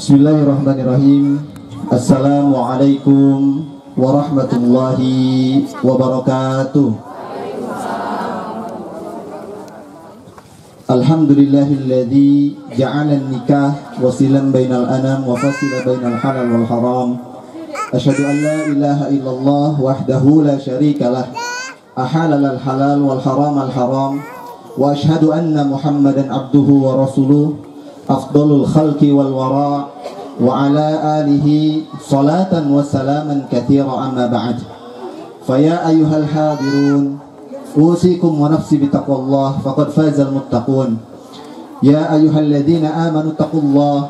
Bismillahirrahmanirrahim. Assalamualaikum warahmatullahi wabarakatuh. Alhamdulillahilladzi ja'ala an-nikah wasilan bainal anam wa fasila bainal halal wal haram. Asyhadu an la ilaha illallah wahdahu la syarikalah. Ahalal al-halal wal haram al-haram. Wa asyhadu anna Muhammadan abduhu wa rasuluh. Afdalul khalqi wal wara wa ala alihi salatan wa salaman katsira amma ba'd. Faya ayyuhal hadirun usikum wa nafsi bitaqwallah faqad fazal muttaqun. Ya ayyuhalladzina amanu taqullaha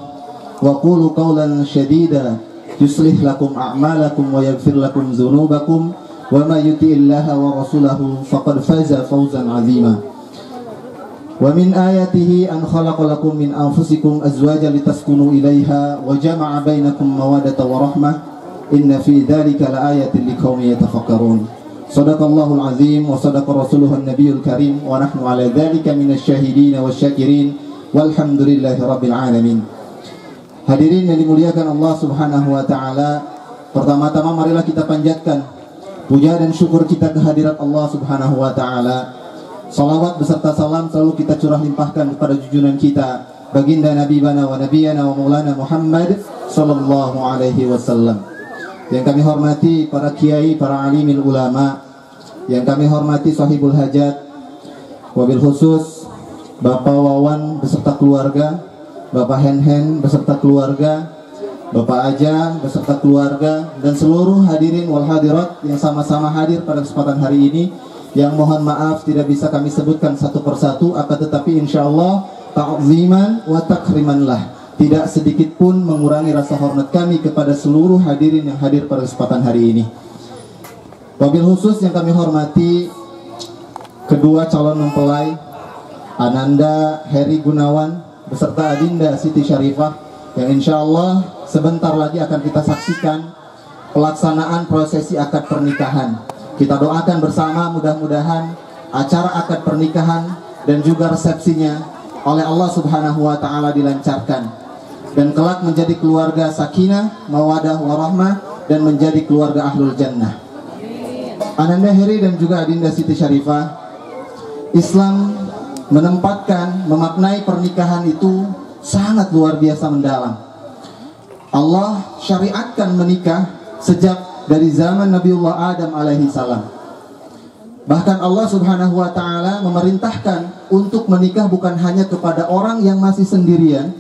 wa qulu qawlan shadida yuslih lakum a'malakum wa yaghfir lakum dzunubakum wa may yuti'illaha wa rasulahu faqad faza fawzan 'azima. Wa min ayatihi an khalaqa lakum min anfusikum azwajan litaskunu ilaiha wa jama'a bainakum mawaddatan wa rahmah. Inna fi dzalika laayatin liqaumin yatafakkarun. Shadaqallahul azim wa shadaqa rasuluhun nabiyul karim wa nahnu ala dzalika minasy syahidin wasyakirin walhamdulillahi rabbil alamin. Hadirin yang dimuliakan Allah Subhanahu wa taala, pertama-tama marilah kita panjatkan puja dan syukur kita kehadirat Allah Subhanahu wa taala. Salawat beserta salam selalu kita curah limpahkan kepada junjungan kita baginda Nabi bana wa nabiyana wa maulana Muhammad sallallahu alaihi wasallam. Yang kami hormati para kiai, para alimil ulama, yang kami hormati sahibul hajat, wabil khusus Bapak Wawan beserta keluarga, Bapak Hen beserta keluarga, Bapak Aja beserta keluarga, dan seluruh hadirin wal hadirat yang sama-sama hadir pada kesempatan hari ini. Yang mohon maaf tidak bisa kami sebutkan satu persatu, akan tetapi insyaallah ta'ziman wa takrimanlah, tidak sedikit pun mengurangi rasa hormat kami kepada seluruh hadirin yang hadir pada kesempatan hari ini. Wabil khusus yang kami hormati kedua calon mempelai Ananda Heri Gunawan beserta Adinda Siti Syarifah, yang insyaallah sebentar lagi akan kita saksikan pelaksanaan prosesi akad pernikahan. Kita doakan bersama mudah-mudahan acara akad pernikahan dan juga resepsinya oleh Allah Subhanahu wa taala dilancarkan dan kelak menjadi keluarga sakinah, mawadah, warahmah, dan menjadi keluarga ahlul jannah. Ananda Heri dan juga Adinda Siti Syarifah, Islam menempatkan, memaknai pernikahan itu sangat luar biasa mendalam. Allah syariatkan menikah sejak dari zaman Nabiullah Adam alaihi salam. Bahkan Allah Subhanahu wa taala memerintahkan untuk menikah bukan hanya kepada orang yang masih sendirian,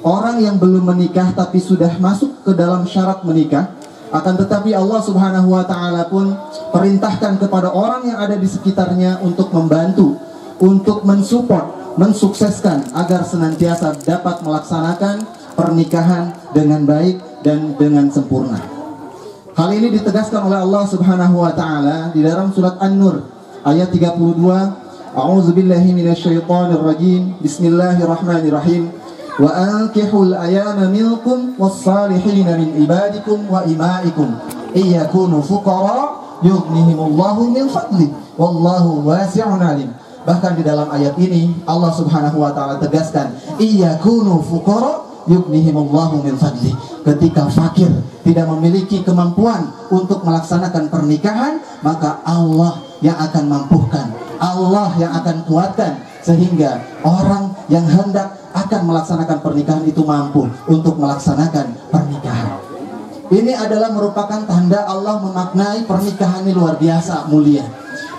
orang yang belum menikah tapi sudah masuk ke dalam syarat menikah, akan tetapi Allah Subhanahu wa taala pun perintahkan kepada orang yang ada di sekitarnya untuk membantu, untuk mensupport, mensukseskan agar senantiasa dapat melaksanakan pernikahan dengan baik dan dengan sempurna. Hal ini ditegaskan oleh Allah Subhanahu wa taala di dalam surat An-Nur ayat 32. A'udzubillahi minasyaitonir rajim. Bismillahirrahmanirrahim. Wa ankihul ayama minkum was-salihin min ibadikum wa imaikum iyakunu fuqara yughnihimullahu min fadli wallahu wasi'un alim. Bahkan di dalam ayat ini Allah Subhanahu wa taala tegaskan iyakunu fuqara yughnihimullahu min fadli. Ketika fakir tidak memiliki kemampuan untuk melaksanakan pernikahan, maka Allah yang akan mampukan, Allah yang akan kuatkan, sehingga orang yang hendak akan melaksanakan pernikahan itu mampu untuk melaksanakan pernikahan. Ini adalah merupakan tanda Allah memaknai pernikahan ini luar biasa mulia.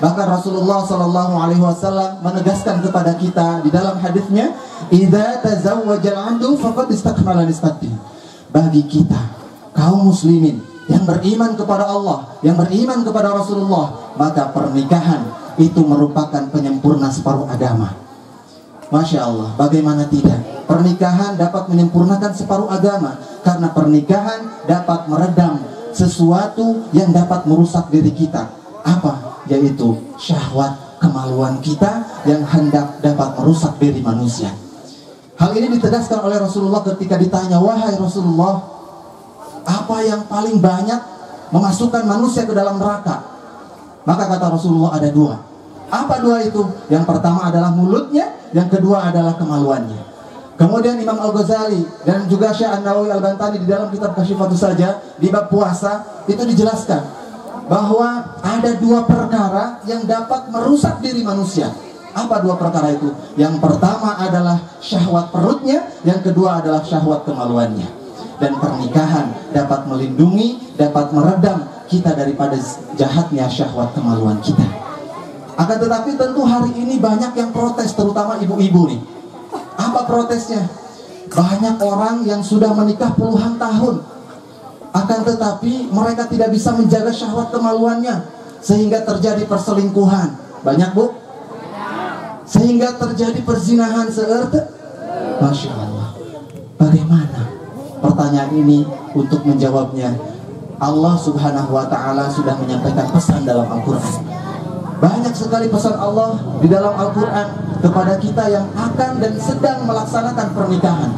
Bahkan Rasulullah Shallallahu Alaihi Wasallam menegaskan kepada kita di dalam hadisnya, "Idza tazawwajal 'abdu faqad istakmala nisbati." Bagi kita kaum muslimin yang beriman kepada Allah, yang beriman kepada Rasulullah, maka pernikahan itu merupakan penyempurna separuh agama. Masya Allah, bagaimana tidak? Pernikahan dapat menyempurnakan separuh agama, karena pernikahan dapat meredam sesuatu yang dapat merusak diri kita. Apa? Yaitu syahwat, kemaluan kita yang hendak dapat merusak diri manusia. Hal ini ditegaskan oleh Rasulullah ketika ditanya, "Wahai Rasulullah, apa yang paling banyak memasukkan manusia ke dalam neraka?" Maka kata Rasulullah ada dua. Apa dua itu? Yang pertama adalah mulutnya, yang kedua adalah kemaluannya. Kemudian Imam Al-Ghazali dan juga Syekh An-Nawawi Al-Bantani di dalam kitab Kasyifatus Saja di bab puasa itu dijelaskan bahwa ada dua perkara yang dapat merusak diri manusia. Apa dua perkara itu? Yang pertama adalah syahwat perutnya, yang kedua adalah syahwat kemaluannya. Dan pernikahan dapat melindungi, dapat meredam kita daripada jahatnya syahwat kemaluan kita. Akan tetapi tentu hari ini banyak yang protes, terutama ibu-ibu nih. Apa protesnya? Banyak orang yang sudah menikah puluhan tahun, akan tetapi mereka tidak bisa menjaga syahwat kemaluannya, sehingga terjadi perselingkuhan. Banyak, Bu? Sehingga terjadi perzinahan Masya Allah. Bagaimana? Pertanyaan ini untuk menjawabnya, Allah Subhanahu wa Ta'ala sudah menyampaikan pesan dalam Al-Quran. Banyak sekali pesan Allah di dalam Al-Quran kepada kita yang akan dan sedang melaksanakan pernikahan.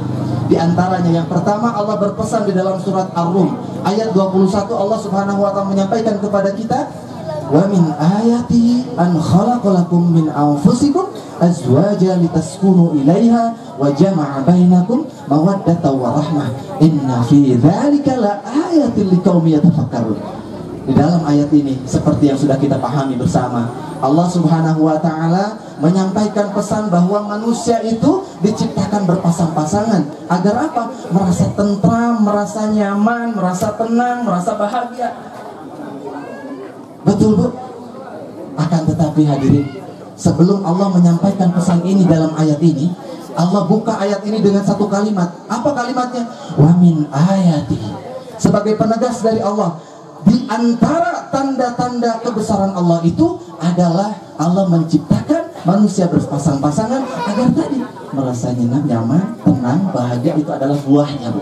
Di antaranya yang pertama, Allah berpesan di dalam surat Ar-Rum ayat 21, Allah Subhanahu wa Ta'ala menyampaikan kepada kita, wa min ayatihi an khalaqalakum min anfusikum azwajan litaskunu ilaiha wa jama'a bainakum mawaddatan wa rahmah inna fi dzalika la ayatin liqaumin yatafakkarun. Di dalam ayat ini, seperti yang sudah kita pahami bersama, Allah Subhanahu wa Ta'ala menyampaikan pesan bahwa manusia itu diciptakan berpasang-pasangan. Agar apa? Merasa tentram, merasa nyaman, merasa tenang, merasa bahagia. Betul, Bu? Akan tetapi hadirin, sebelum Allah menyampaikan pesan ini dalam ayat ini, Allah buka ayat ini dengan satu kalimat. Apa kalimatnya? Wa min ayati. Sebagai penegas dari Allah, di antara tanda-tanda kebesaran Allah itu adalah Allah menciptakan manusia berpasang-pasangan agar tadi merasa nyaman, tenang, bahagia. Itu adalah buahnya, Bu.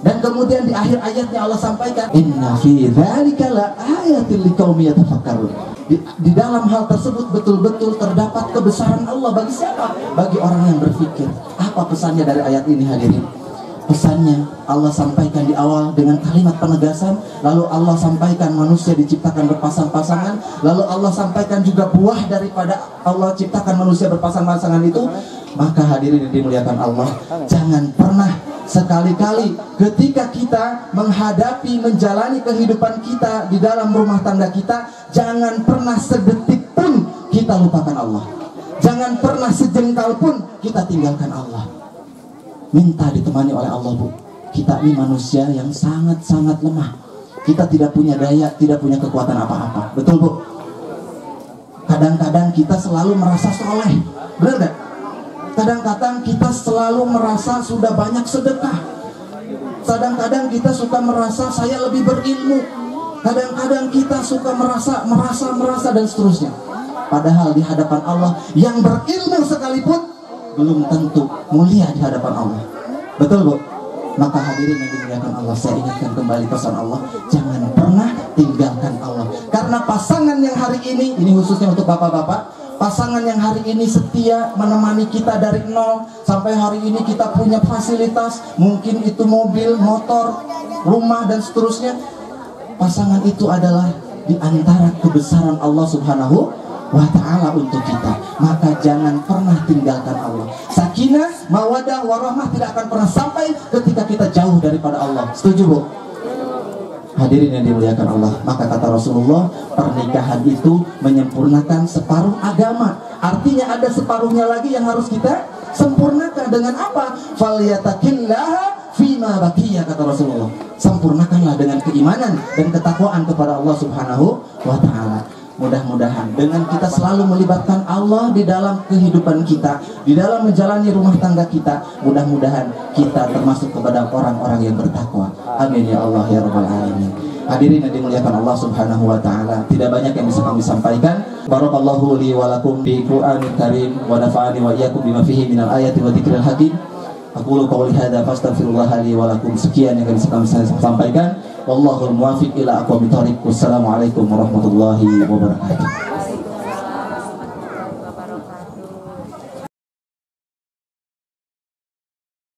Dan kemudian di akhir ayatnya Allah sampaikan, inna fi dzalika la ayatin liqaumin yatafakkarun. Di dalam hal tersebut betul-betul terdapat kebesaran Allah bagi siapa? Bagi orang yang berpikir. Apa pesannya dari ayat ini, hadirin? Pesannya Allah sampaikan di awal dengan kalimat penegasan, lalu Allah sampaikan manusia diciptakan berpasang-pasangan, lalu Allah sampaikan juga buah daripada Allah ciptakan manusia berpasang-pasangan itu. Maka hadirin yang dimuliakan Allah, jangan pernah sekali-kali ketika kita menghadapi, menjalani kehidupan kita di dalam rumah tangga kita, jangan pernah sedetik pun kita lupakan Allah. Jangan pernah sejengkal pun kita tinggalkan Allah. Minta ditemani oleh Allah, Bu. Kita ini manusia yang sangat-sangat lemah. Kita tidak punya daya, tidak punya kekuatan apa-apa. Betul, Bu? Kadang-kadang kita selalu merasa soleh. Benar gak? Kadang-kadang kita selalu merasa sudah banyak sedekah. Kadang-kadang kita suka merasa saya lebih berilmu. Kadang-kadang kita suka merasa dan seterusnya. Padahal di hadapan Allah yang berilmu sekalipun belum tentu mulia di hadapan Allah. Betul, Bu? Maka hadirin yang dimuliakan Allah, saya ingatkan kembali pesan Allah, jangan pernah tinggalkan Allah. Karena pasangan yang hari ini khususnya untuk bapak-bapak, pasangan yang hari ini setia menemani kita dari nol sampai hari ini kita punya fasilitas, mungkin itu mobil, motor, rumah dan seterusnya. Pasangan itu adalah di antara kebesaran Allah Subhanahu wa Ta'ala untuk kita. Maka jangan pernah tinggalkan Allah. Sakinah, mawadah, warahmah tidak akan pernah sampai ketika kita jauh daripada Allah. Setuju, Bu? Hadirin yang dimuliakan Allah, maka kata Rasulullah, pernikahan itu menyempurnakan separuh agama. Artinya ada separuhnya lagi yang harus kita sempurnakan. Dengan apa? Falyataqillaha fima baqiya, kata Rasulullah. Sempurnakanlah dengan keimanan dan ketakwaan kepada Allah Subhanahu wa Ta'ala. Mudah-mudahan dengan kita selalu melibatkan Allah di dalam kehidupan kita, di dalam menjalani rumah tangga kita, mudah-mudahan kita termasuk kepada orang-orang yang bertakwa. Amin ya Allah ya Rabbal Alamin. Hadirin yang dimuliakan Allah Subhanahu wa Ta'ala, tidak banyak yang bisa kami sampaikan. Barakallahu li wa lakum bi Qur'anil Karim wa nafa'ani wa iyyakum bima fihi minal ayati wa dzikril hakim. Aqulu qawli hadza fastaghfirullah li wa lakum. Sekian yang bisa kami sampaikan. Wallahul muwaffiq ila aqwamit thoriq. Wassalamualaikum warahmatullahi wabarakatuh.